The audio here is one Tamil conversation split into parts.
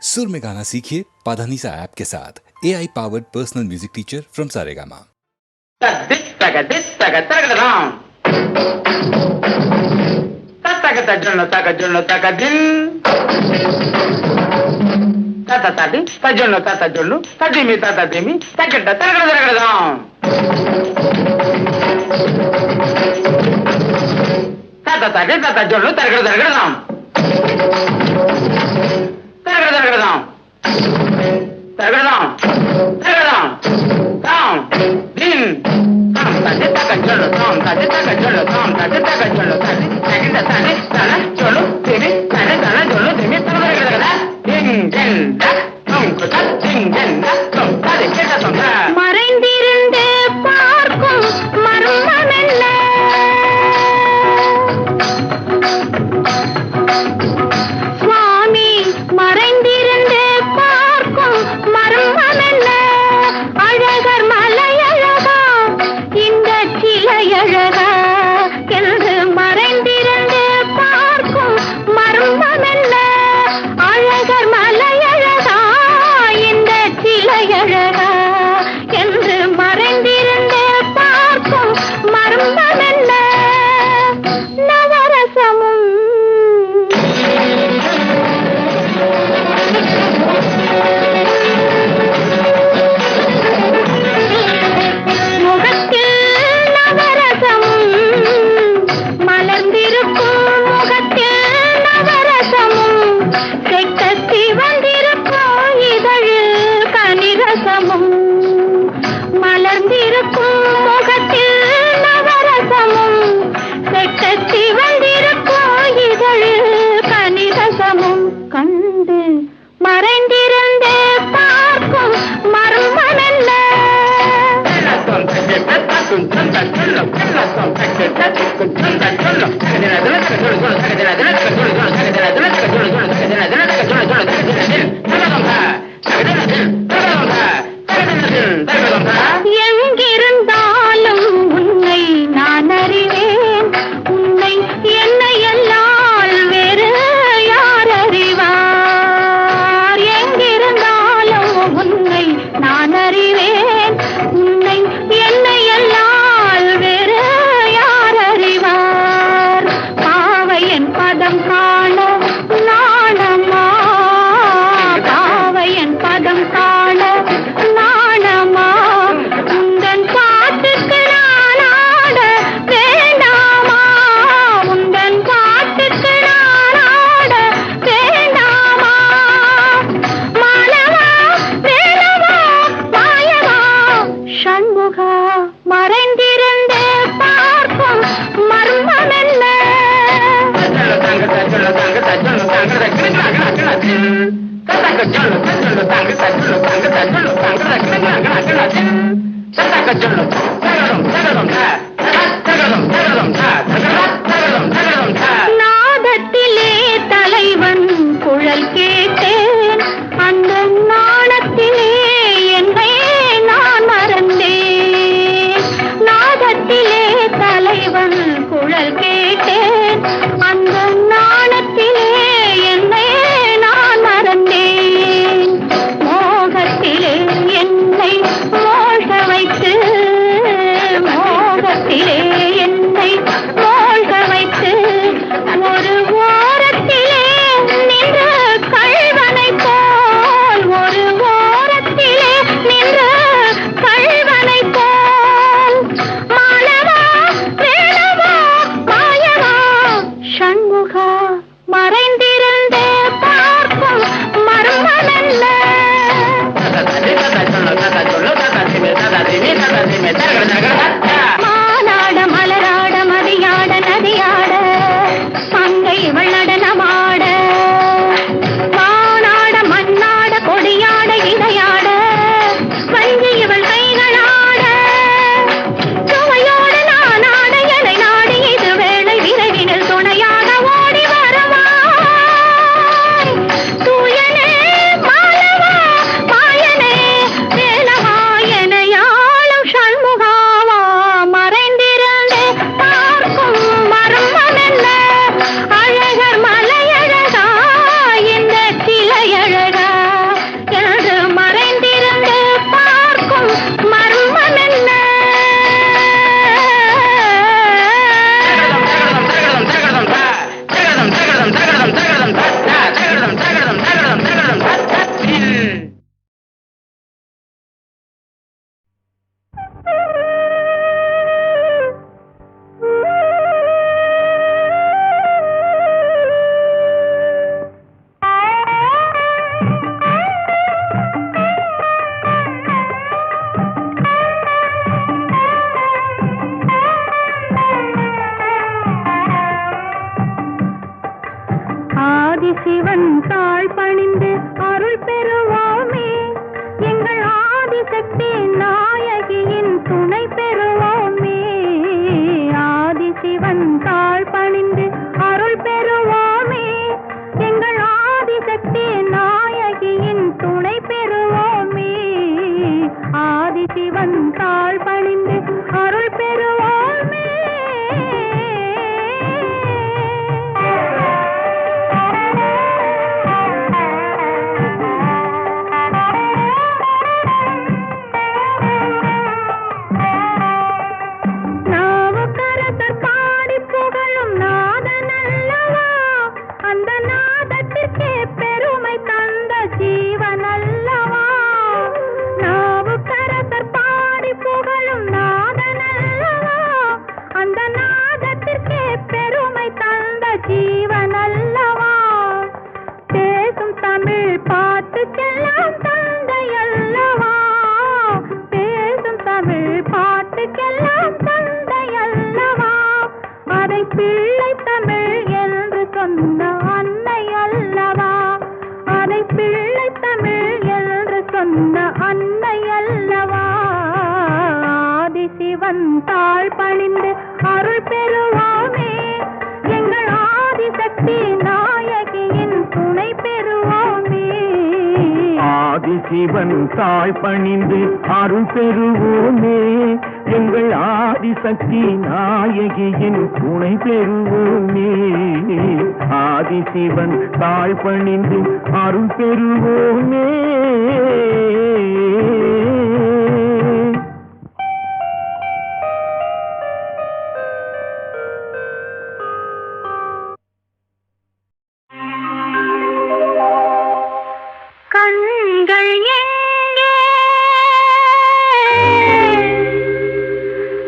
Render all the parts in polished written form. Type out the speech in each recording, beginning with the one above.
सुर में गाना सीखिए पाधानीसा ऐप के साथ AI powered personal music teacher from Saregama. மறைந்திருந்து பார்க்கும் மர்மமென்ன சுவாமி, மறைந்திருந்து பார்க்கும் மர்மமென்ன அழகர் மலையழகா இந்த சிலையழகா என்று மறைந்திருந்து பார்க்கும் மர்மமென்ன அழகர் மலையழகா இந்த சிலையழகா என்று மறைந்திருந்து பார்க்கும் மர்மமென்ன நவரசமும் முகத்தில் நவரசமும் மலர்ந்திருக்கும் முகத்தில் நவரசமும் செக்கத்தி வந்திருக்கும் இதழில் கனிரசமும் மலர்ந்திருக்கும் முகத்தில் நவரசமும் செக்கத்தி வந்திருக்கும் இதழில் கனிரசமும் கண்டு மறைந்திருந்து பார்க்கும் மர்மமென்ன எங்கிருந்தாலும் உன்னை நான் அறிவேன், உன்னை என்னை அல்லால் வேறு யார் அறிவார்? எங்கிருந்தாலும் உன்னை நான் அறிவேன், உன்னை என்னை அல்லால் வேறு யார் அறிவார்? பாவையன் பதம் காண நாணமா, பாவையன் பதம் காண நாணமா, உந்தன் பாட்டுக்கு நான் ஆட வேண்டாமா, உந்தன் பாட்டுக்கு நான் ஆட வேண்டாமா? மாலவா வேலவா மாயவா சண்முகா, மறைந்திருந்து பார்க்கும் மர்மமென்ன நாதத்திலே தலைவன் குழல் கேட்டேன், அந்த நாணத்திலே என்னை நான் மறந்தேன். நாதத்திலே தலைவன் குழல் கேட்டேன், அந்த நாணத்திலே என்னை நான் மறந்தேன். மோகத்திலே என்னை மோக வைத்து, மோகத்திலே என்னை மோக வைத்து ஒரு ஓரத்திலே நின்று கள்வனை பிள்ளை தமிழ் என்று சொன்ன அன்னை அல்லவா ஆதிசிவன் தாழ் பணிந்து அருள் பெறுவோமே எங்கள் ஆதிசக்தி நாயகியின் துணை பெறுவோமே ஆதிசிவன் தாழ் பணிந்து அருள் பெறுவோமே எங்கள் ஆதிசக்தி நாயகியின் துணை பெறுவோமே ஆதிசிவன் தாழ் பணிந்து அருள் பெறுவோமே கண்கள் எங்கே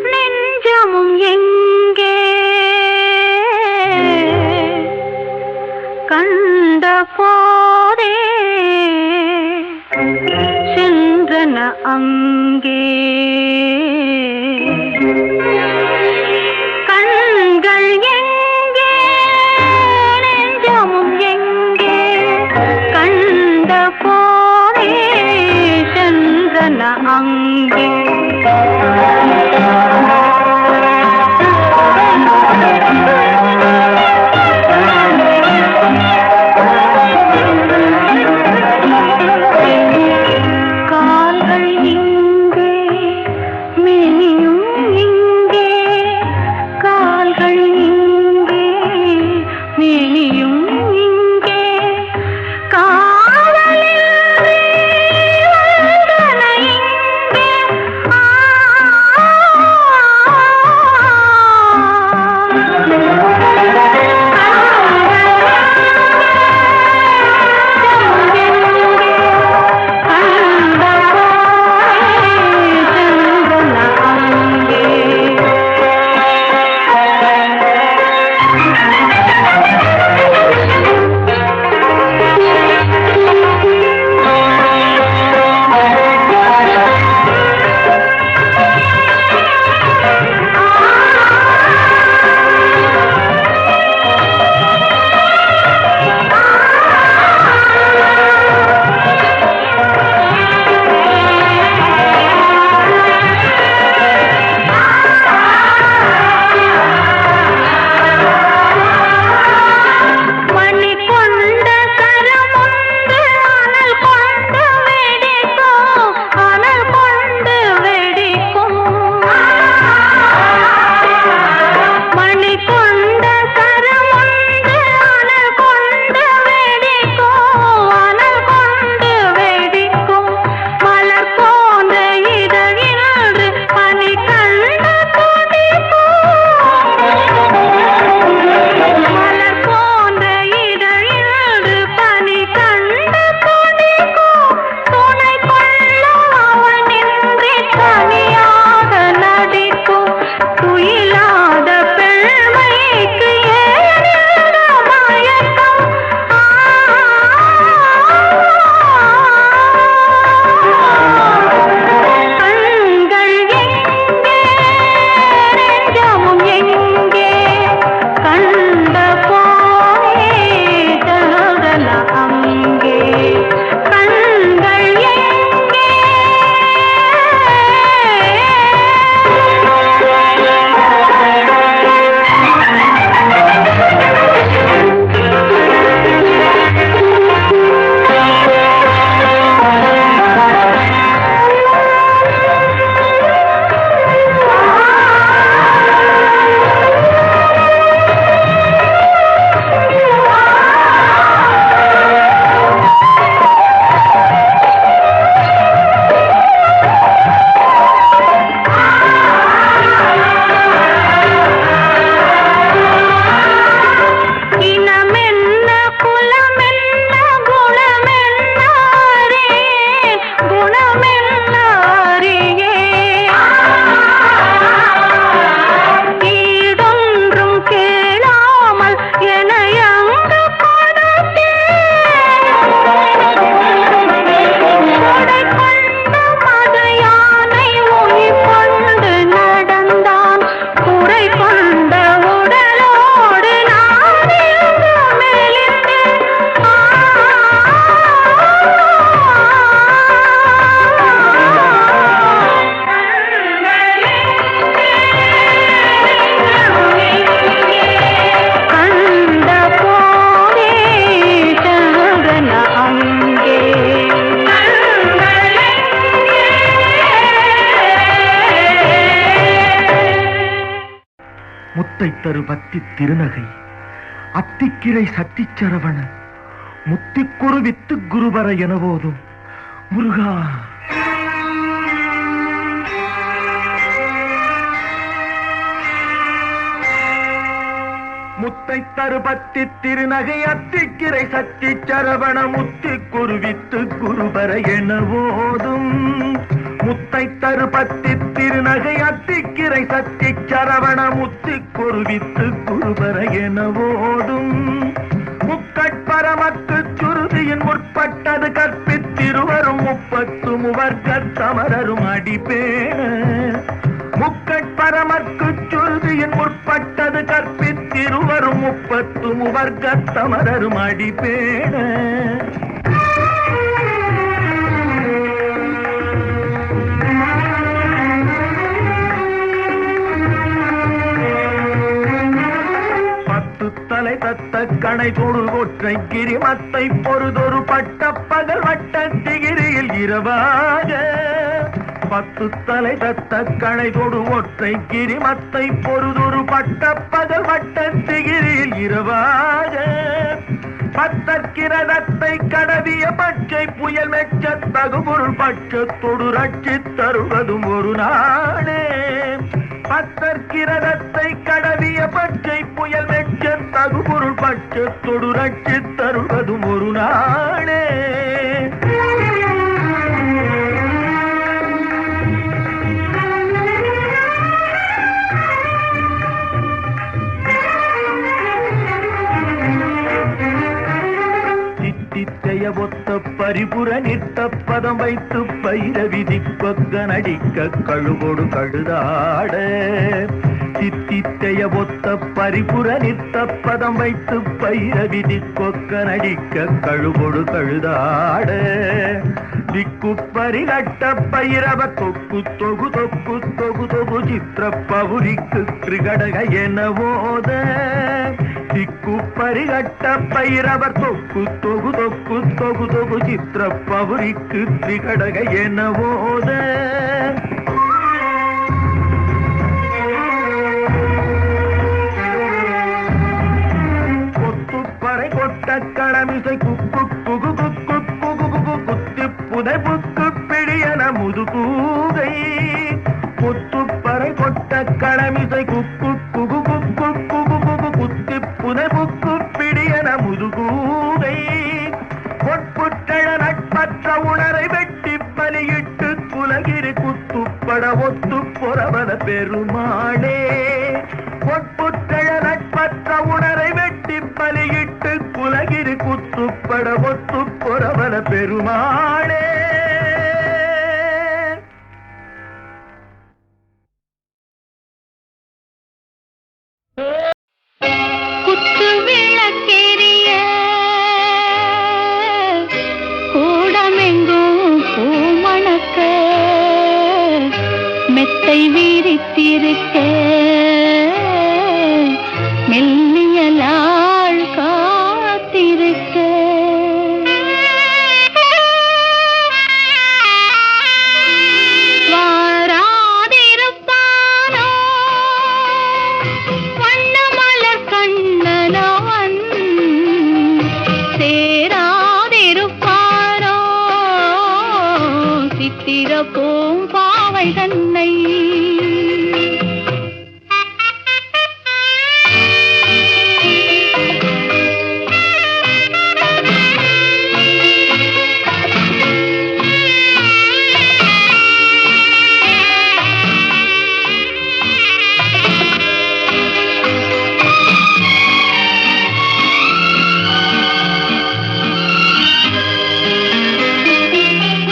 நெஞ்சமும் எங்கே கண்ட போதே சென்றன அங்கே கண்கள் எங்கே நெஞ்சமும் எங்கே கண்ட போதே சென்றன அங்கே கால்கள் இங்கே மேனியும் இங்கே கால்கள் இங்கே மேனியும் இங்கே காவலின்றி வந்தன இங்கே முத்தைத்தரு பத்தி திருநகை அத்திக்கிரை சத்திச்சரவண முத்திக்குரு வித்து குருபர என போதும் முருகா. முத்தைத்தரு பத்தி திருநகை அத்திக்கிரை சத்திச்சரவண முத்திக்குரு வித்து குருபர என போதும். முத்தைத்தரு பத்தி திருநகை அத்திக்கிரை சத்திச்சரவண முத்திக்குரு வித்து குருபர என போதும். முக்கட்பரமக்கு சுருதியின் முற்பட்டது கற்பித்திருவரும் 30 முவர்க்கத் தமரரும் அடிப்பேண. முக்கட்பரமக்கு சுருதியின் முற்பட்டது கற்பித்திருவரும் 30 முவர்க்கத் தமரரும் அடிப்பேண. தலை தத்த கணை தொடு ஒற்றை கிரிமத்தை பொறுதொரு பட்ட பகல் வட்ட திகிரியில் இரவாக. 10 தலை தத்த கணை தொடு ஒற்றை கிரிமத்தை பொறுதொரு பட்ட பகல் வட்ட திகிரியில் இரவாக. பத்தற்கிரதத்தை கடவிய பச்சை புயல் மெச்ச தகுபொருள் பட்சத்தொடு ரட்சி தருவதும் ஒரு நாடே. பத்தற்கிரதத்தை கடவிய பச்சை புயல் மெச்ச தகுபொருள் பட்சத்தொடு ரட்சி தருவதும் ஒரு நாடே. தித்தித்தைய ஒத்த பரிபுர நிற்த பதம் வைத்து பைரவிதி கொக்க நடிக்க கழுகொடு கழுதாட. தித்தித்தைய ஒத்த பரிபுர நிற்த பதம் வைத்து பைரவிதி கொக்க நடிக்க கழுகொடு கழுதாட. திக்கு பரிகட்ட பைரவ தொக்கு தொகு தொக்கு தொகு தொகு சித்திர பவுரிக்கு கிருகடக என போத. திக்கு பரிகட்ட பைரவர் தொக்கு தொகு தொக்கு தொகு தொகு சித்திர பவுரிக்கு திரிகடக என போத. கொத்துப்பறை கொட்ட களமிசை குக்கு குகு குக்கு குகு குகு குத்தி புதை புக்கு பிடியன முதுகூகை. கொத்துப்பறை கொட்ட களமிசை குக்கு குகு குக்கு குகு குகு குத்தி புதை புக்கு பிடியன முதுகூகை. பொற்புற்றழ நட்பற்ற உணரை வெட்டி பலியிட்டு குலகிரி குத்துப்பட ஒத்து பொறவன பெருமாளே. பொற்புற்றழ நட்பற்ற உணரை வெட்டி பலியிட்டு குலகிரி குத்துப்பட ஒத்து பொறவன பெருமாளே. குத்து விளக்கெரிய கூடமெங்கும் பூமணக்க மெத்தை வீரித்திருக்க மெல்லியலாள் காத்திருக்க. வாராதிருப்பானோ வண்ணமலர் கண்ணனவன் சேராதிருப்பானோ சித்திர பூம்பாவை தன்னை.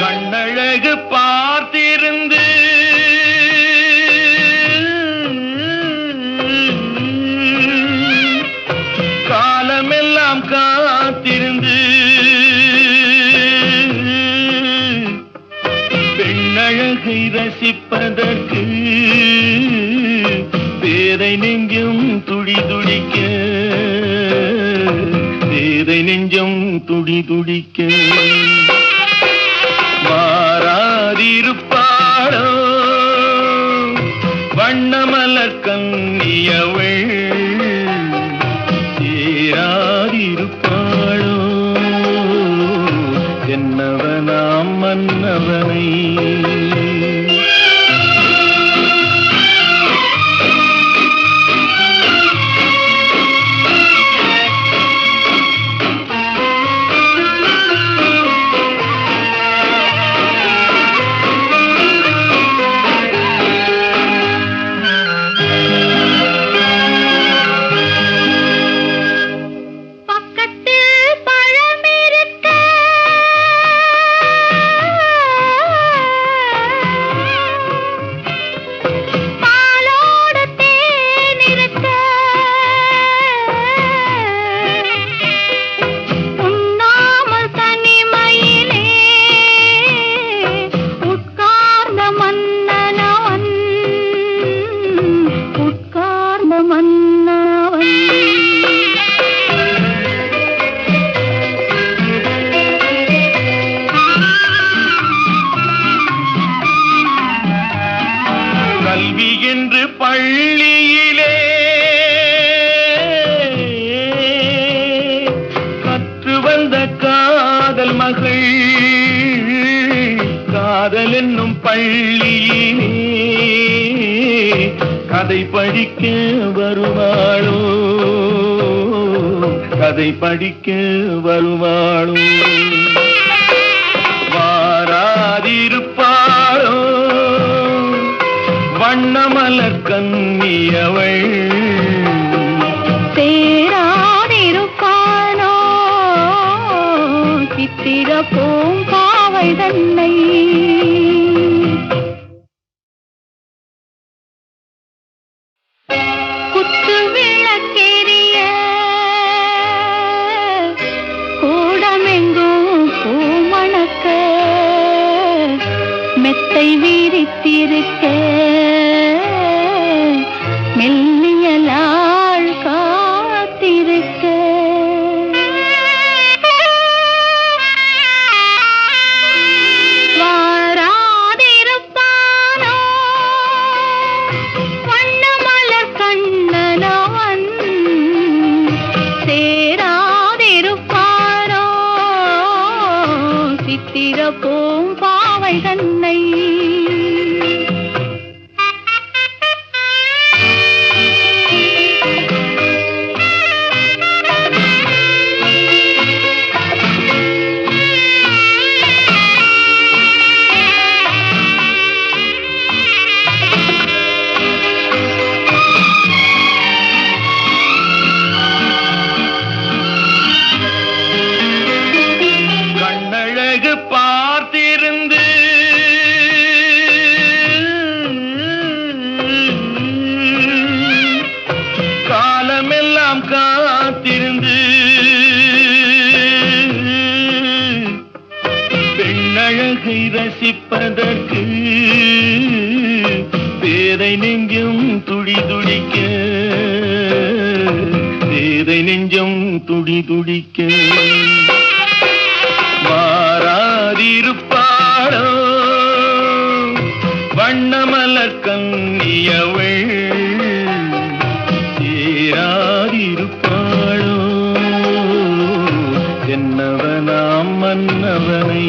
கண்ணழகு பார்த்திருந்து காலமெல்லாம் காத்திருந்து பெண்ணழகை ரசிப்பதற்கு பேதை நெஞ்சம் துடி துடிக்க பேதை நெஞ்சம் துடி துடிக்க. வாராதிருப்பாளோ வண்ணமலர் கண்ணியவள் என்னவனாம் மன்னவனை. கல்வி என்று பள்ளியிலே கற்று வந்த காதல் மகள் காதல் என்னும் பள்ளியிலே கதை படிக்க வருவாளோ, கதை படிக்க வருவாளோ, வாராதிருப்பாளோ வண்ணமலர் கன்னியவள், சேராதிருப்பானோ சித்திர பூம்பாவை தன்னை. குத்து விளக்கெரிய கூடமெங்கும் பூமணக்க மெத்தை வீரித்திருக்க மெல்லியலாள் காத்திருக்க. வாராதிருப்பானோ வண்ணமலர் கண்ணனவன், சேராதிருப்பானோ சித்திர பூம்பாவை தன்னை. கண்ணழகு பார்த்திருந்து காலமெல்லாம் காத்திருந்து பெண்ணழகை ரசிப்பதற்கு பேதை நெஞ்சம் துடி துடிக்க, பேதை நெஞ்சம் துடி துடிக்க. வாராதிருப்பாளோ வண்ணமலர் கன்னியவள், சேராதிருப்பாளோ என்னவனாம் மன்னவனை.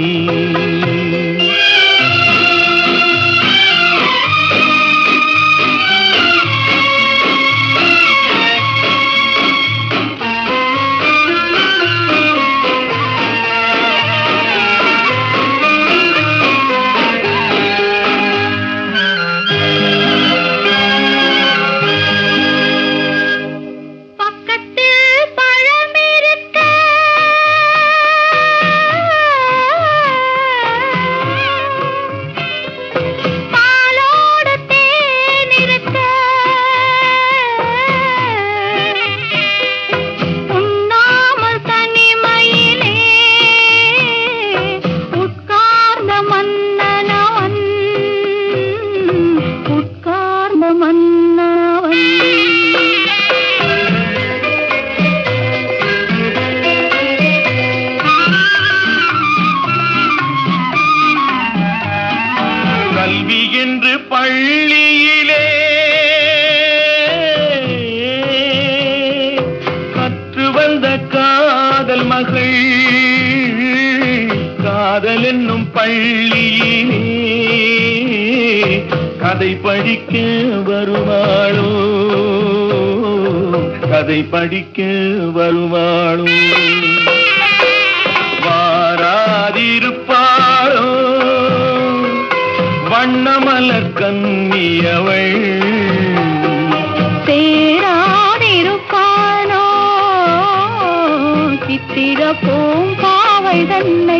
காதல் என்னும் பள்ளியிலே கதை படிக்க வருவாளோ, கதை படிக்க வருவாளோ, வாராதிருப்பாளோ வண்ணமலர் கன்னியவள், சேராதிருப்பானோ சித்திர பூங்காவை தன்னை.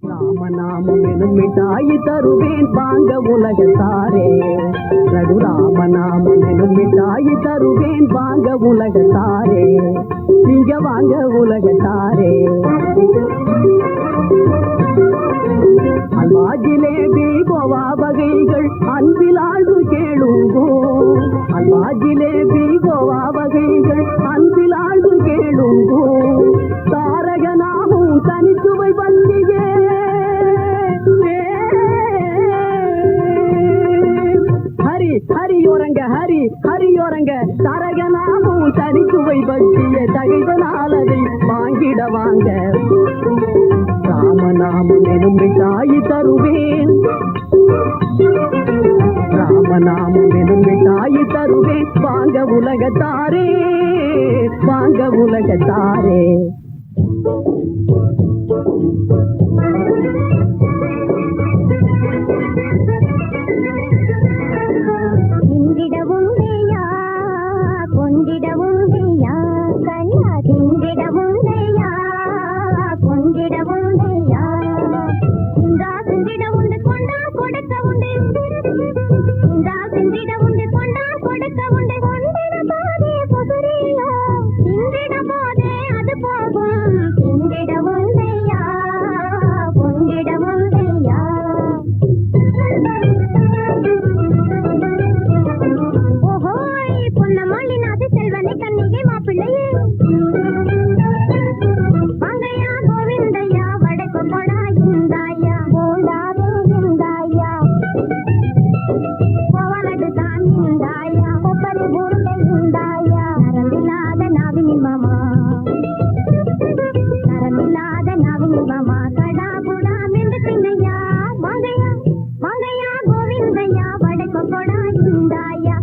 ராமநாமம் எனும் மிட்டாய் தருவேன் வாங்க உலகத்தாரே. ரகுராமநாமம் எனும் மிட்டாய் தருவேன் வாங்க உலகத்தாரே. நீங்க வாங்க உலகத்தாரே. அல்வா ஜிலேபி கோவா வகைகள் அன்பில் ஆழ்வு கேளுங்கோ. அல்வா ஜிலேபி கோவா வகைகள் அன்பில் ஆழ்வு கேளுங்கோ. தாரகநாமும் தனிச்சுவை வந்தியே ஹரி ஹரியோரங்க ஹரி ஹரியோரங்க தரகனாமும் தனிச்சுவை பற்றிய தகைதனால் அதை வாங்கிட வாங்க ராமநாமம் எனும் மிட்டாயி தருவேன் ராமநாமம் எனும் மிட்டாயி தருவேன் வாங்க உலகத்தாரே வாங்க உலகத்தாரே திண்டிடவும் வேயா கொண்டிடவும் வேயா கண்ணா திண்டிடவும் வேயா கொண்டிடவும் வேயா இந்தா சிந்திட உண்டு கொண்டா கொடுக்க உண்டு இந்தா சிந்திட உண்டு கொண்டா கொடுக்க உண்டு கொண்டிட போதே புதுரியா திண்டிட போதே அது போகும் திண்டிடவும் வேயா கொண்டிடவும் வேயா செல்வனை கண்ணிகை மாப்பிள்ளையே வாங்கையா கோவிந்தையா வடக்கு கொடா இந்தாயா போண்டாவே இந்தாயா கோவலடு தான் இந்தாயா கொப்பரி ஊருளை இந்தாயா நரம்பில்லாத நாவினி மாமா நரம்பில்லாத நாவினி மாமா கடா புடா மென்று பின்னையா வாங்கையா வாங்கையா கோவிந்தையா வடக்கு கொடா இந்தாயா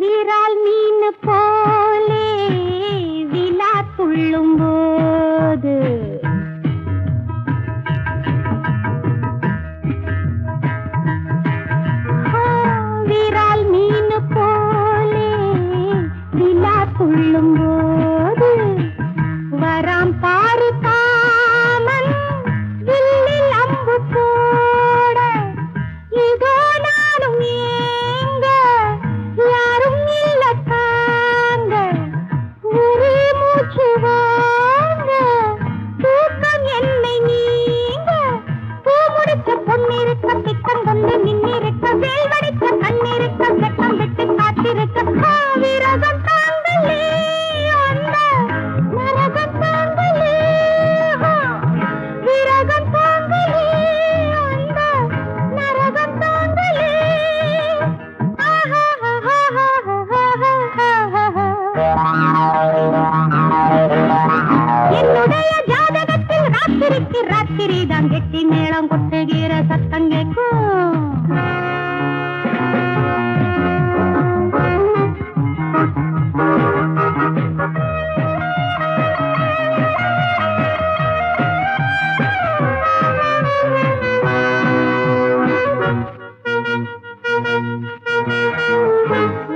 வீரால் மீன் போலே விழா துள்ளும்போ சத்தம் கேட்கும்.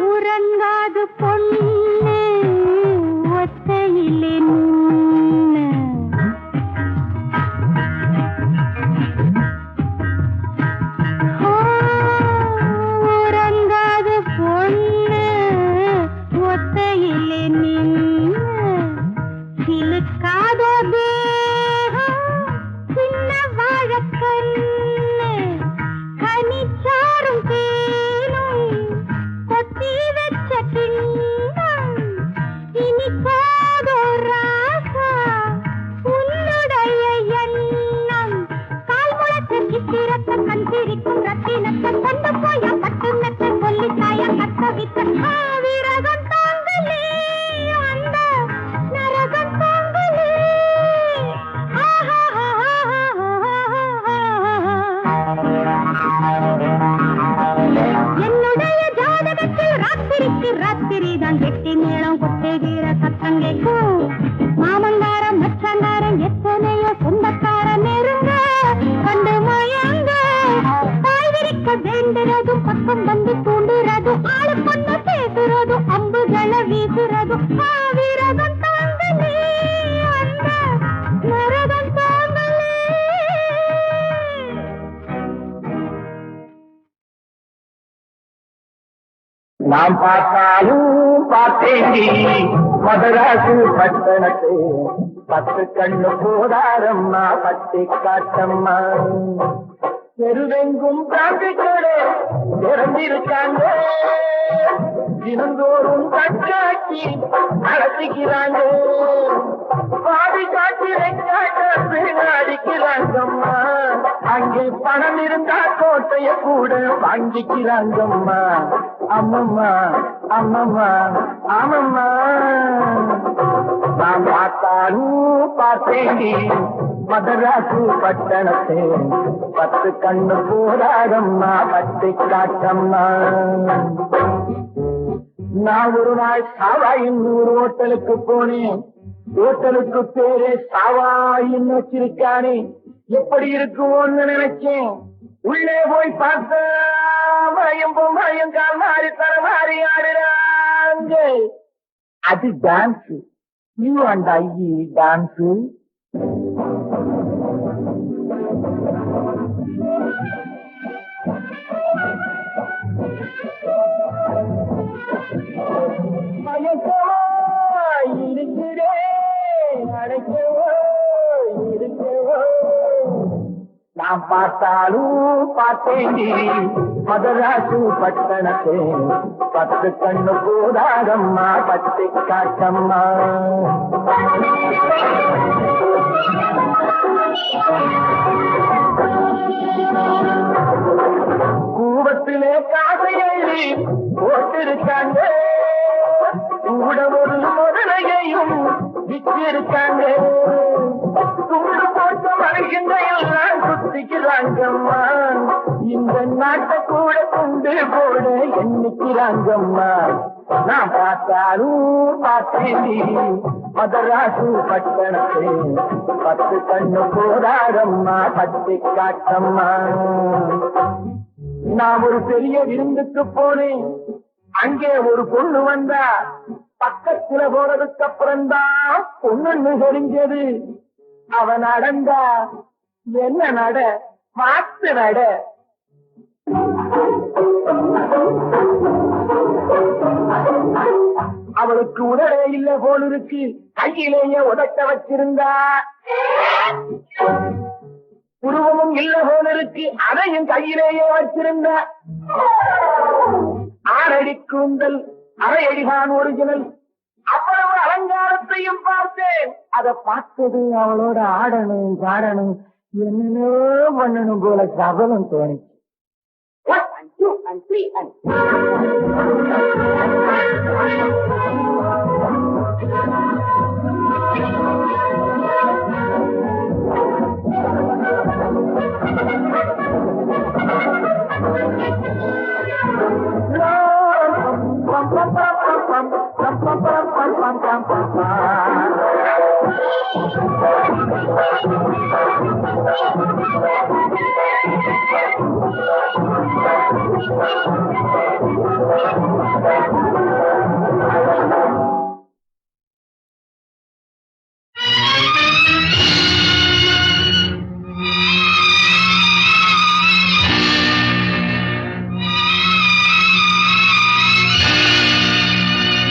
உறங்காது பொண்ணு ஒத்தையிலே நின்னு. உறங்காது பொண்ணு ஒத்தையிலே நின்னு. சிலுக்காதோ தேகம் சின்ன வாழக்கண்ணு. கனிச்சாரும் தேனும் கொத்தி வச்ச கிண்ணம். இனிக்காதோ ராசா உன்னுடைய எண்ணம். கால் முளைச்ச சித்திரத்த கண் சிரிக்கும் ரத்தினத்தை கொண்டு போய பட்டு மெத்த சொல்லி தாய கத்த வித்த விரகம் தாங்களே அந்த நரகம் தாங்களே. என்னுடைய ஜாதகத்தில் ராத்திரிக்கு ராத்திரி தான் கெட்டி மேளம் கொட்டுகிற சத்தம் கேட்கும். மாமங்காரம் மச்சங்காரம் எத்தனையோ சொந்தக்கார நெருங்க கண்டு மயங்க. தாய் விரிக்க வேண்டுறதும் பக்கம் வந்து தூண்டுறதும் ஆளு கொண்டு பேசுறதும் அம்புகளை வீசுறதும் விரதம் தாங்களே அந்த நரகம் தாங்களே. நாம் பார்த்தாலும் பார்த்தேண்டி மதராசு பட்டணத்து 10 கண்ணு போதாரம்மா பட்டி காட்டம்மா. தெருவெங்கும் பிராந்திகளே திறந்திருக்காங்க. தினந்தோறும் கட்டாக்கி நடத்திக்கிறாங்க. பாதி காட்சி அடிக்கிறாங்கம்மா. அங்கே பணம் இருந்தா கோட்டைய கூட வாங்கிக்கிறாங்கம்மா. அம்மம்மா அம்மம்மா ஆமம்மா. நான் பார்த்தாலும் பார்த்தேண்டி மதராசு பட்டணத்தை 10 கண்ணு போராடம்மா பட்டி காட்டம்மா. நான் ஒரு நாள் சாவாயின்னு ஒரு ஹோட்டலுக்கு போனேன். ஹோட்டலுக்கு பேரே சாவாயின்னு வச்சிருக்கானே. எப்படி இருக்குமோன்னு நினைச்சேன். உள்ளே போய் பார்த்த மயம் கால் மாறி தர மாறி ஆடுறாங்க. அது dance. You and I dance. மயக்கவோ இருக்கிறேன் அடைக்கவோ இருக்கவோ. நாம் பார்த்தாலும் பார்த்தேண்டி மதராசு பட்டணத்தை 10 கண்ணு போதாரம்மா பட்டி காட்டம்மா. கூவத்திலே காசையை போட்டிருக்காங்க. கூட ஒரு முதலையையும் விற்றிருக்காங்க. துண்டு போட்டு வருகின்ற எல்லாம் சுத்திக்கிறாங்கம்மா. இந்த நாட்டை கூட துண்டு போட எண்ணிக்கிறாங்கம்மா. நான் பார்த்தாலும் பார்த்தேண்டி மதராசு பட்டணத்தை 10 கண்ணு போராடம்மா பட்டி காட்டம்மா. நான் ஒரு பெரிய விருந்துக்கு போனேன். அங்கே ஒரு பொண்ணு வந்தா. பக்கத்துல போனதுக்கு அப்புறம்தான் பொண்ணு தெரிஞ்சது. அவன் நடந்தா என்ன நட மாத்து நட. அவளுக்கு உடலே இல்ல போல் இருக்கு. கையிலேயே உதட்ட வச்சிருந்தா. உருவமும் இல்ல போல இருக்கு. அதையும் கையிலேயே வச்சிருந்தா. 6 அடி கூந்தல் 1/2 அடிதான் ஒரிஜினல். அவ்வளவு அலங்காரத்தையும் பார்த்தேன். அதை பார்த்தது அவளோட ஆடணும் பாடணும் என்னென்னோ பண்ணணும் போல சபலம் தோணிச்சு. 1 and 2 and 3 and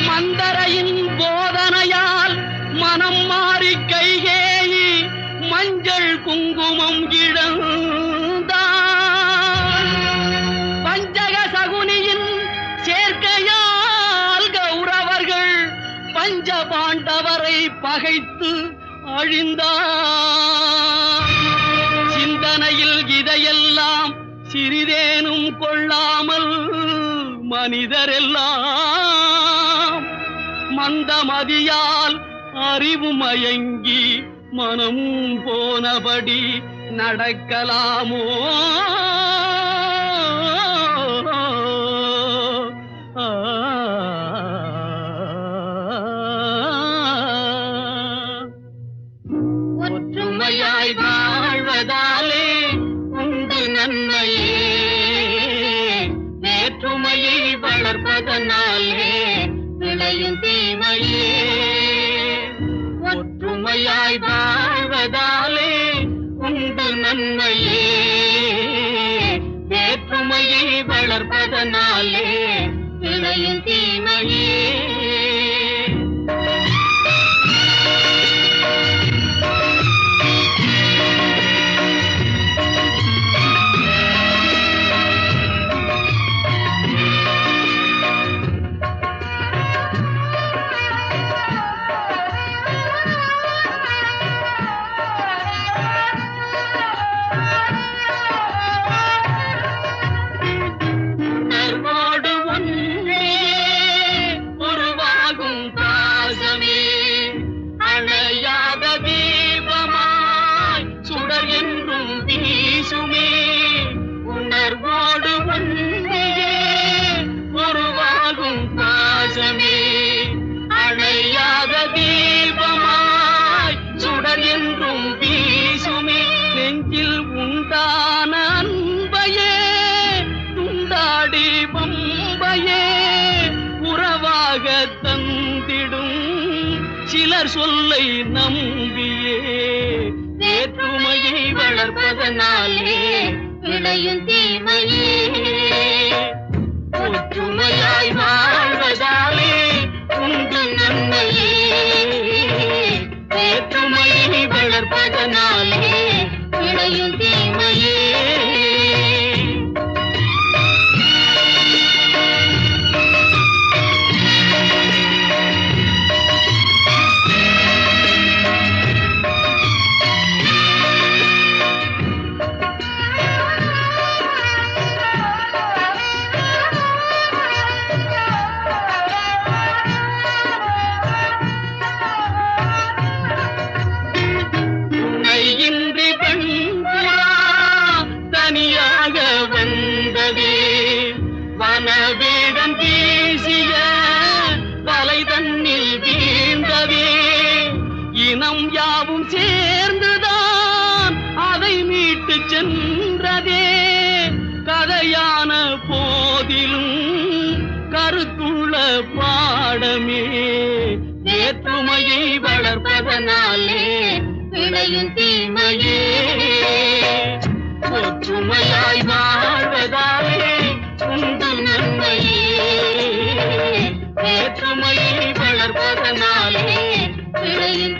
மந்தரையின் போதனையால் மனம் மாறி கைகேயி மஞ்சள் குங்குமம் இழந்தாள். பஞ்சக சகுனியின் சேர்க்கையால் கௌரவர்கள் பஞ்ச பாண்டவரை பகைத்து அழிந்தார். சிந்தனையில் இதையெல்லாம் சிறிதேனும் கொள்ளாமல் மனிதரெல்லாம் மந்தமதியால் அறிவு மயங்கி மனம் போனபடி நடக்கலாமோ? ஒற்றுமையாய் வாழ்வதாலே உண்டு நன்மையே, வேற்றுமையை வளர்ப்பதனாலே விளையும் தீமையே. ஒற்றுமையாய் வாழ்வதாலே உண்டு நன்மையே, வேற்றுமையை வளர்ப்பதனாலே விளையும் தீமையே. உணர்வோடு ஒன்றே உருவாகும் பாசமே அணையாத தீபமாய் சுடர் என்றும் வீசுமே. உணர்வோடு ஒன்றே உருவாகும் பாசமே அணையாத தீபமாய் சுடர் என்றும் வீசுமே. நெஞ்சில் உண்டான அன்பையே துண்டாடி பம்பையே உறவாக தந்திடும் சிலர் சொல்லை நம்பியே. வேற்றுமையை வளர்ப்பதனாலே விளையும் தீமையே. ஒற்றுமையாய் வாழ்வதாலே உண்டு நன்மையே, வேற்றுமையை வளர்ப்பதனாலே விளையும் தீமையே. துணையின்றி பெண்புறா தனியாக வந்ததே, வனவேடன் வீசிய வலை தன்னில் வீழ்ந்ததே. இனம் யாவும் சேர்ந்துதான் அதை மீட்டு சென்றதே. கதையான போதிலும் கருத்துள்ள பாடமே, வேற்றுமையை வளர்ப்பதனாலே விளையும் தீமையே. ஒற்றுமையாய் வாழ்வதாலே உண்டு நன்மையே, வேற்றுமையை வளர்ப்பதனாலே விளையும்